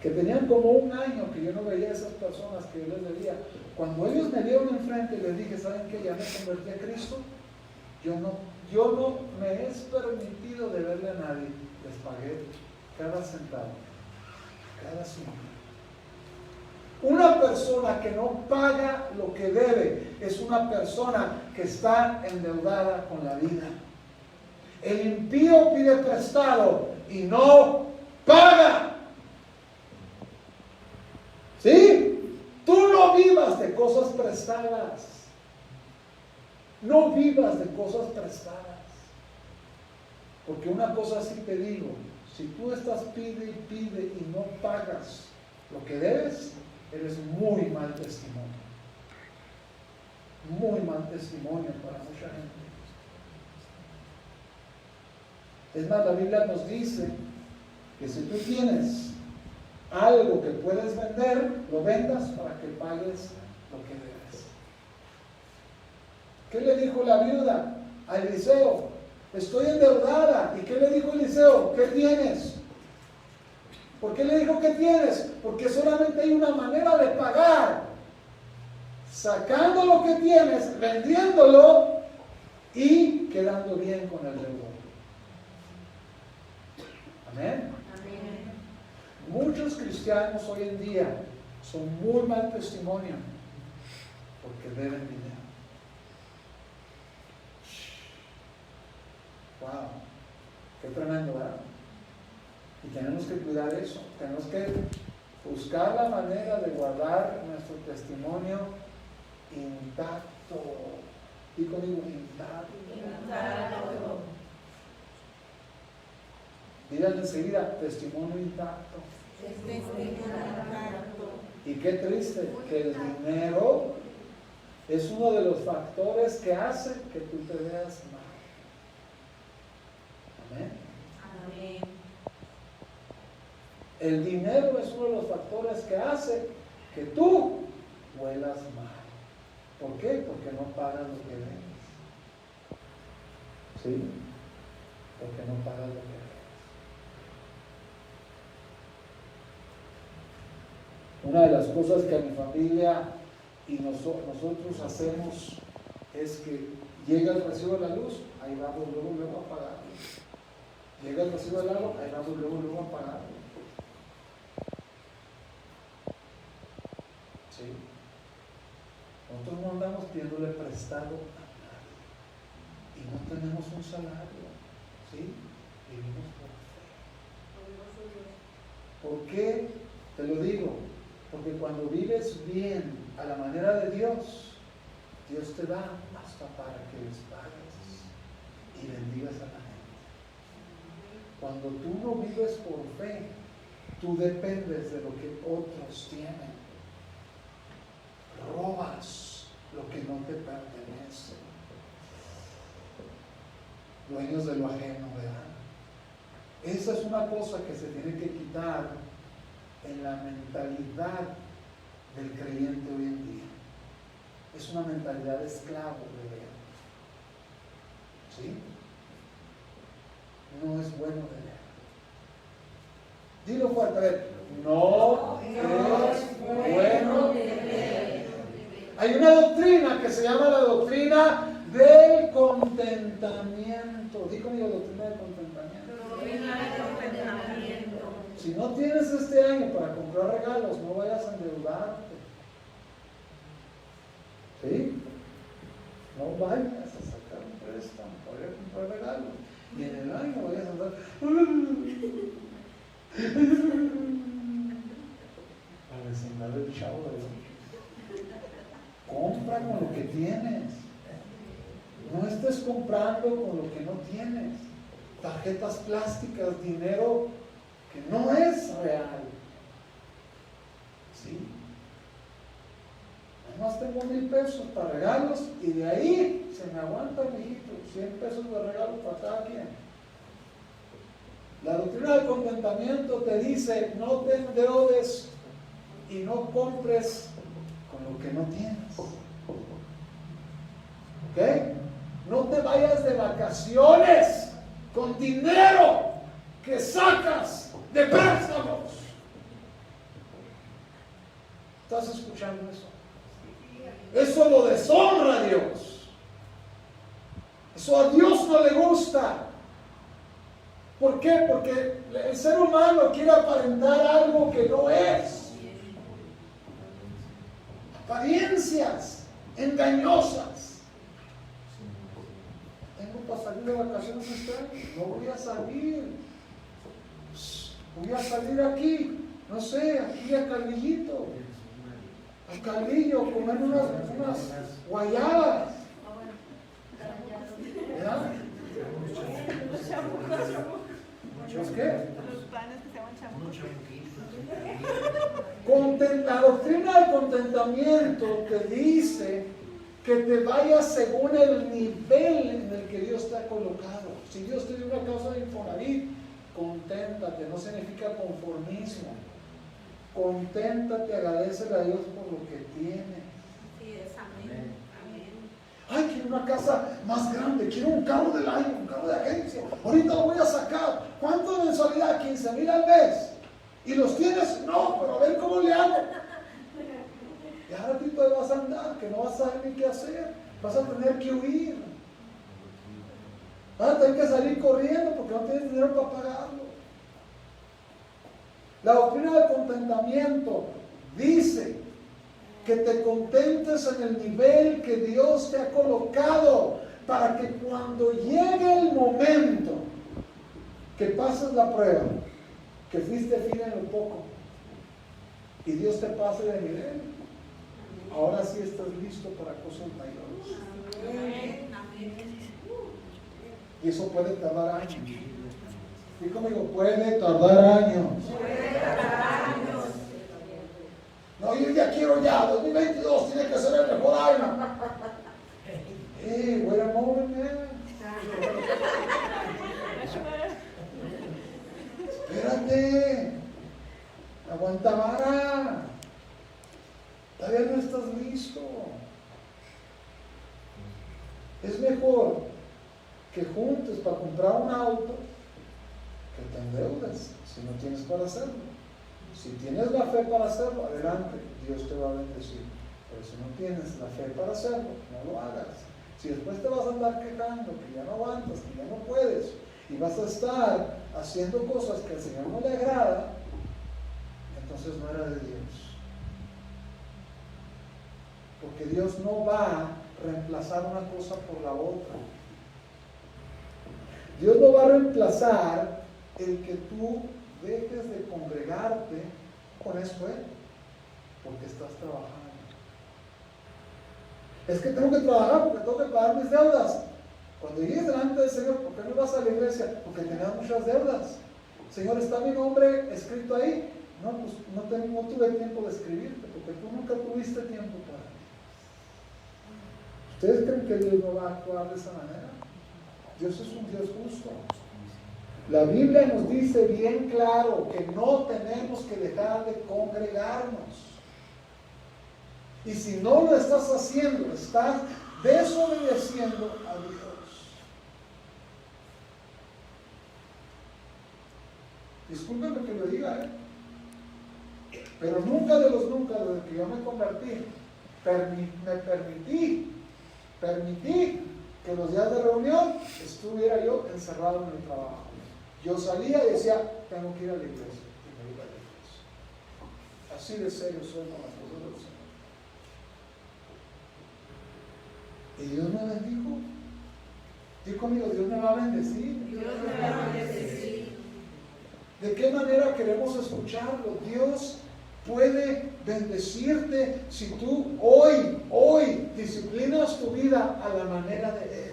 que tenían como un año que yo no veía a esas personas que yo les debía. Cuando ellos me vieron enfrente, les dije, ¿saben qué? Ya me convertí a Cristo. Yo no me es permitido deberle a nadie. Les pagué cada centavo, cada centavo. Una persona que no paga lo que debe es una persona que está endeudada con la vida. El impío pide prestado y no paga. ¿Sí? Tú no vivas de cosas prestadas. No vivas de cosas prestadas. Porque una cosa sí te digo, si tú estás pide y pide y no pagas lo que debes, eres muy mal testimonio. Muy mal testimonio para mucha gente. Es más, la Biblia nos dice que si tú tienes algo que puedes vender, lo vendas para que pagues lo que debes. ¿Qué le dijo la viuda a Eliseo? Estoy endeudada. ¿Y qué le dijo Eliseo? ¿Qué tienes? ¿Por qué le dijo que tienes? Porque solamente hay una manera de pagar. Sacando lo que tienes, vendiéndolo y quedando bien con el deudor. Amén. Amén. Muchos cristianos hoy en día son muy mal testimonio porque deben dinero. Wow, qué tremendo, ¿verdad? Y tenemos que cuidar eso. Tenemos que buscar la manera de guardar nuestro testimonio intacto. Y conmigo, intacto. Intacto. Díganle enseguida, testimonio intacto. Testimonio intacto. Y qué triste que el dinero es uno de los factores que hace que tú te veas mal. Amén. Amén. El dinero es uno de los factores que hace que tú huelas mal. ¿Por qué? Porque no pagas lo que debes. ¿Sí? Porque no pagas lo que debes. Una de las cosas que a mi familia y nosotros hacemos es que llega el recibo de la luz, ahí vamos luego a pagarlo. Llega el recibo del agua, ahí vamos luego a pagarlo. ¿Sí? Nosotros no andamos pidiéndole prestado a nadie. Y no tenemos un salario. ¿Sí? Vivimos por fe. ¿Por qué? Te lo digo. Porque cuando vives bien a la manera de Dios, Dios te da hasta para que les pagues y bendigas a la gente. Cuando tú no vives por fe, tú dependes de lo que otros tienen. Robas lo que no te pertenece. Dueños de lo ajeno, ¿verdad? Esa es una cosa que se tiene que quitar en la mentalidad del creyente hoy en día. Es una mentalidad de esclavo de Dios. ¿Sí? No es bueno de leer. Dilo fuerte, a ver. No es bueno de leer. Hay una doctrina que se llama la doctrina del contentamiento. Di conmigo, doctrina del contentamiento. Doctrina del contentamiento. Si no tienes este año para comprar regalos, no vayas a endeudarte. ¿Sí? No vayas a sacar un préstamo para ir a comprar regalos. Y en el año vayas a andar para designar el chavo de Dios. Compra con lo que tienes. No estés comprando con lo que no tienes. Tarjetas plásticas, dinero que no es real. ¿Sí? nomás tengo 1,000 pesos para regalos y de ahí se me aguanta, mijito, 100 pesos de regalo para cada quien. La doctrina del contentamiento te dice, no te endeudes y no compres con lo que no tienes. ¿Ok? No te vayas de vacaciones con dinero que sacas de préstamos. ¿Estás escuchando eso? Eso lo deshonra a Dios. Eso a Dios no le gusta. ¿Por qué? Porque el ser humano quiere aparentar algo que no es. Apariencias engañosas. Tengo para salir de vacaciones este año. No voy a salir. Voy a salir aquí. No sé, aquí a Carlillito. A Carlillo, comer unas guayabas. ¿Verdad? ¿Los qué? Los panes que se llaman chamucos. La doctrina del contentamiento te dice que te vayas según el nivel en el que Dios te ha colocado. Si Dios te dio una causa de Infonavit, conténtate, no significa conformismo. Conténtate, agradecele a Dios por lo que tienes. Sí, es amén. Amén. Ay, quiero una casa más grande, quiero un carro del año, un carro de agencia. Ahorita lo voy a sacar. ¿Cuánto de mensualidad? 15,000 al mes. ¿Y los tienes? No, pero a ver cómo le hago. Y ahora ratito ahí vas a andar, que no vas a saber ni qué hacer. Vas a tener que huir. Vas a tener que salir corriendo porque no tienes dinero para pagarlo. La doctrina del contentamiento dice que te contentes en el nivel que Dios te ha colocado para que cuando llegue el momento que pases la prueba, que fuiste fiel en lo poco y Dios te pase de nivel, ahora sí estás listo para cosas mayores. Amén. Amén. Y eso puede tardar años. Y conmigo, puede tardar años. No, yo ya quiero ya, 2022 tiene que ser el mejor año. Wait a moment, man. Espérate. Aguanta vara. Todavía no estás listo. Es mejor que juntes para comprar un auto que te endeudes si no tienes para hacerlo. Si tienes la fe para hacerlo, adelante, Dios te va a bendecir. Pero si no tienes la fe para hacerlo, no lo hagas. Si después te vas a andar quejando que ya no aguantas, que ya no puedes, y vas a estar haciendo cosas que al Señor no le agrada, entonces no era de Dios. Porque Dios no va a reemplazar una cosa por la otra. Dios no va a reemplazar el que tú dejes de congregarte con esto, porque estás trabajando. Es que tengo que trabajar porque tengo que pagar mis deudas. Cuando llegues delante del Señor, ¿por qué no vas a la iglesia? Porque tenías muchas deudas. Señor, ¿está mi nombre escrito ahí? No, pues no tuve tiempo de escribirte, porque tú nunca tuviste tiempo para mí. ¿Ustedes creen que Dios no va a actuar de esa manera? Dios es un Dios justo. La Biblia nos dice bien claro que no tenemos que dejar de congregarnos. Y si no lo estás haciendo, estás desobedeciendo a Dios. Discúlpenme que lo diga, pero nunca de los nunca, desde que yo me convertí, permití que los días de reunión estuviera yo encerrado en el trabajo. Yo salía y decía, tengo que ir a la iglesia. Y me iba a la iglesia. Así de serio soy con las cosas del Señor. Y Dios me bendijo. Digo conmigo, Dios me va a bendecir. Dios me va a bendecir. ¿De qué manera queremos escucharlo? Dios puede bendecirte si tú hoy disciplinas tu vida a la manera de Él.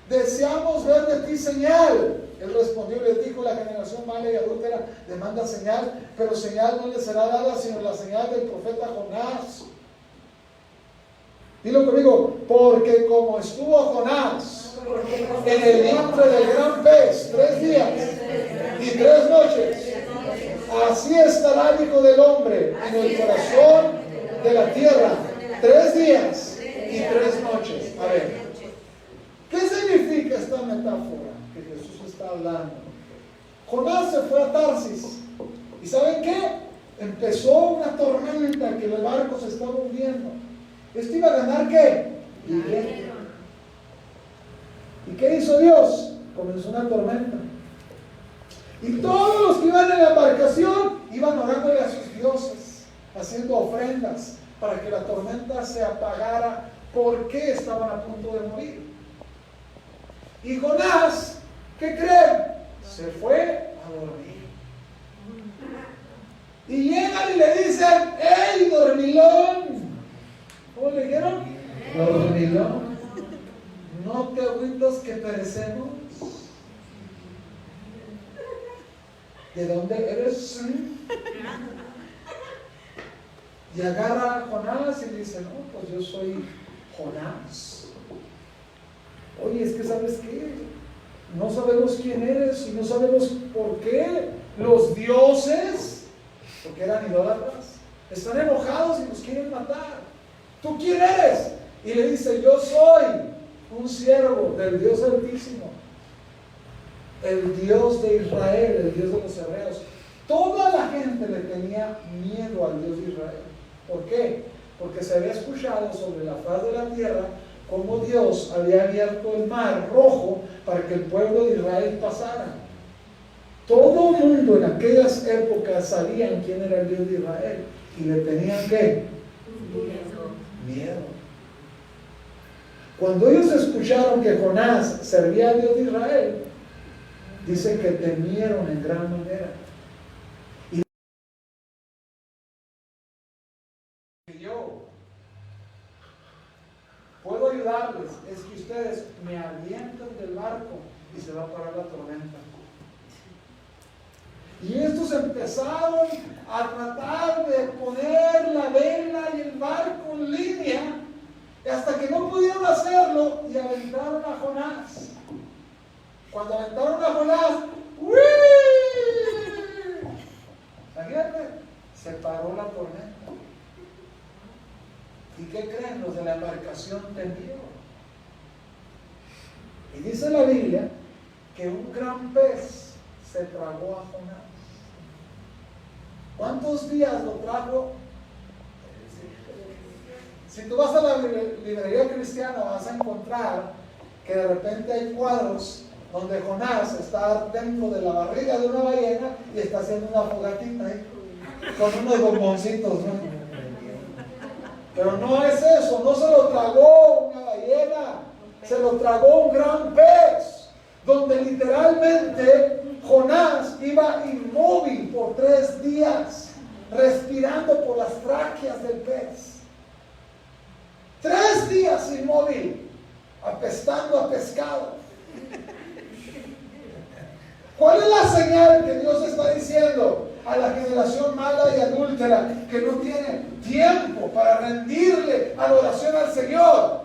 Deseamos ver de ti señal Él respondió y les dijo: la generación mala y adúltera demanda señal, pero señal no le será dada sino la señal del profeta Jonás. Dilo conmigo: porque como estuvo Jonás en el vientre del gran pez 3 días y 3 noches, así estará el Hijo del Hombre en el corazón de la tierra 3 días y 3 noches. A ver, ¿qué significa esta metáfora que Jesús está hablando? Jonás se fue a Tarsis. ¿Y saben qué? Empezó una tormenta que el barco se estaba hundiendo. Esto iba a ganar ¿qué? Dinero. ¿Y qué hizo Dios? Comenzó una tormenta. Y todos los que iban en la embarcación iban orándole a sus dioses, haciendo ofrendas para que la tormenta se apagara, porque estaban a punto de morir. Y Jonás, ¿qué creen? Se fue a dormir. Y llegan y le dicen: ¡Ey, dormilón! ¿Cómo le dijeron? Dormilón, ¿no te agüitas que perecemos? ¿De dónde eres? Y agarra a Jonás y le dice: no, pues yo soy Jonás. Oye, es que ¿sabes qué? No sabemos quién eres y no sabemos por qué. Los dioses, porque eran idólatras, están enojados y nos quieren matar. ¿Tú quién eres? Y le dice: yo soy un siervo del Dios Altísimo, el Dios de Israel, el Dios de los hebreos. Toda la gente le tenía miedo al Dios de Israel. ¿Por qué? Porque se había escuchado sobre la faz de la tierra cómo Dios había abierto el mar rojo para que el pueblo de Israel pasara. Todo el mundo en aquellas épocas sabían quién era el Dios de Israel y le tenían ¿qué? Miedo. Cuando ellos escucharon que Jonás servía al Dios de Israel, dice que temieron en gran manera. Y yo puedo ayudarles, es que ustedes me avientan del barco y se va a parar la tormenta. Y estos empezaron a tratar de poner la vela y el barco en línea, hasta que no pudieron hacerlo y aventaron a Jonás. Cuando aventaron a Jonás, ¡uy! Imagínate, se paró la tormenta. ¿Y qué creen? Los de la embarcación temieron. Y dice la Biblia que un gran pez se tragó a Jonás. ¿Cuántos días lo trajo? Si tú vas a la librería cristiana, vas a encontrar que de repente hay cuadros donde Jonás está dentro de la barriga de una ballena y está haciendo una fogatita ahí, con unos bomboncitos, ¿no? Pero no es eso, no se lo tragó una ballena, se lo tragó un gran pez, donde literalmente Jonás iba inmóvil por 3 días, respirando por las tráqueas del pez. 3 días inmóvil, apestando a pescado. ¿Cuál es la señal que Dios está diciendo a la generación mala y adúltera que no tiene tiempo para rendirle adoración al Señor?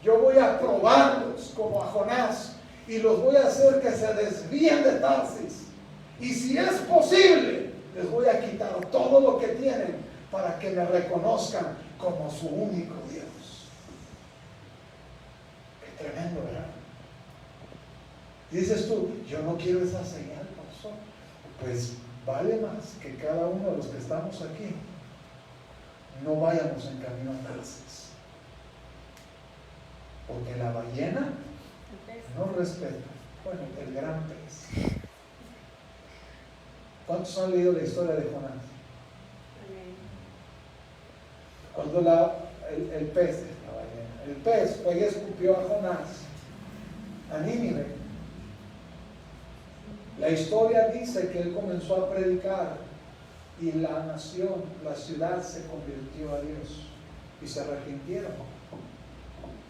Yo voy a probarlos como a Jonás y los voy a hacer que se desvíen de Tarsis. Y si es posible, les voy a quitar todo lo que tienen para que me reconozcan como su único Dios. Qué tremendo, ¿verdad? Dices tú: yo no quiero esa señal, pastor. Pues vale más que cada uno de los que estamos aquí no vayamos en camino a Tarsis. Porque la ballena no respeta. Bueno, el gran pez. ¿Cuántos han leído la historia de Jonás? Cuando el pez, la ballena, el pez fue y escupió a Jonás, a Nínive. La historia dice que él comenzó a predicar y la nación, la ciudad se convirtió a Dios y se arrepintieron.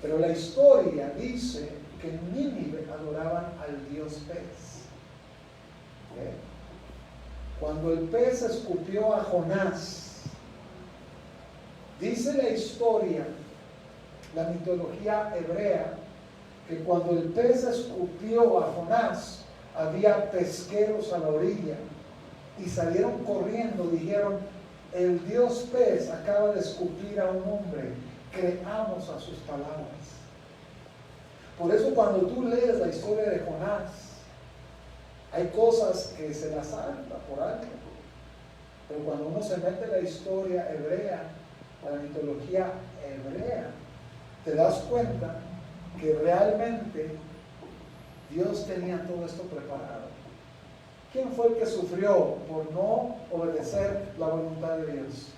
Pero la historia dice que en Nínive adoraban al dios pez. ¿Okay? Cuando el pez escupió a Jonás, dice la historia, la mitología hebrea, que cuando el pez escupió a Jonás, había pesqueros a la orilla y salieron corriendo, dijeron: el dios pez acaba de escupir a un hombre, creamos a sus palabras. Por eso cuando tú lees la historia de Jonás, hay cosas que se las salta por algo, pero cuando uno se mete en la historia hebrea, la mitología hebrea, te das cuenta que realmente Dios tenía todo esto preparado. ¿Quién fue el que sufrió por no obedecer la voluntad de Dios?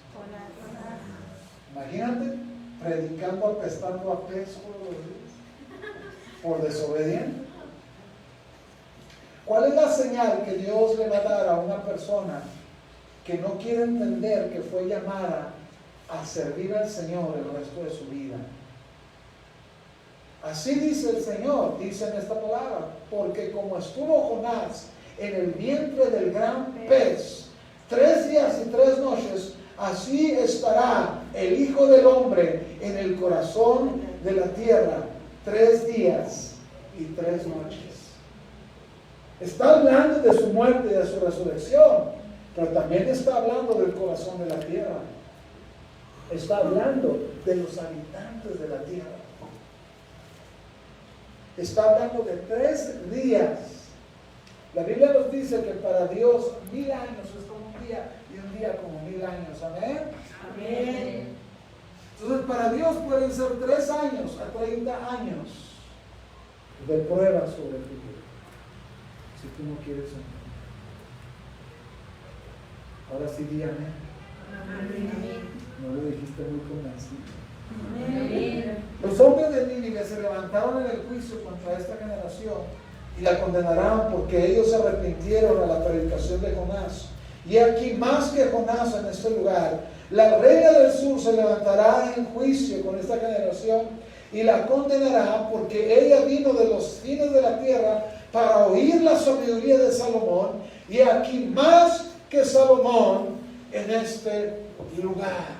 Imagínate, predicando, apestando a pez todos los días, por desobediente. ¿Cuál es la señal que Dios le va a dar a una persona que no quiere entender que fue llamada a servir al Señor el resto de su vida? Así dice el Señor, dice en esta palabra: porque como estuvo Jonás en el vientre del gran pez 3 días y 3 noches, así estará el Hijo del Hombre en el corazón de la tierra 3 días y 3 noches. Está hablando de su muerte y de su resurrección, pero también está hablando del corazón de la tierra. Está hablando de los habitantes de la tierra. Está hablando de 3 días. La Biblia nos dice que para Dios 1000 años es como un día y un día como 1000 años. ¿Amén? Amén. Entonces para Dios pueden ser 3 años a 30 años de prueba sobre tu vida, si tú no quieres entender. Ahora sí, di amén. Amén. No lo dijiste muy convencido. Amén. Los hombres de Nínive se levantaron en el juicio contra esta generación y la condenarán, porque ellos se arrepintieron a la predicación de Jonás. Y aquí, más que Jonás en este lugar, la reina del sur se levantará en juicio con esta generación y la condenará, porque ella vino de los fines de la tierra para oír la sabiduría de Salomón, y aquí más que Salomón en este lugar.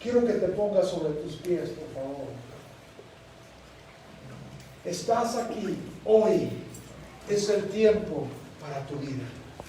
Quiero que te pongas sobre tus pies, por favor. Estás aquí hoy, es el tiempo para tu vida.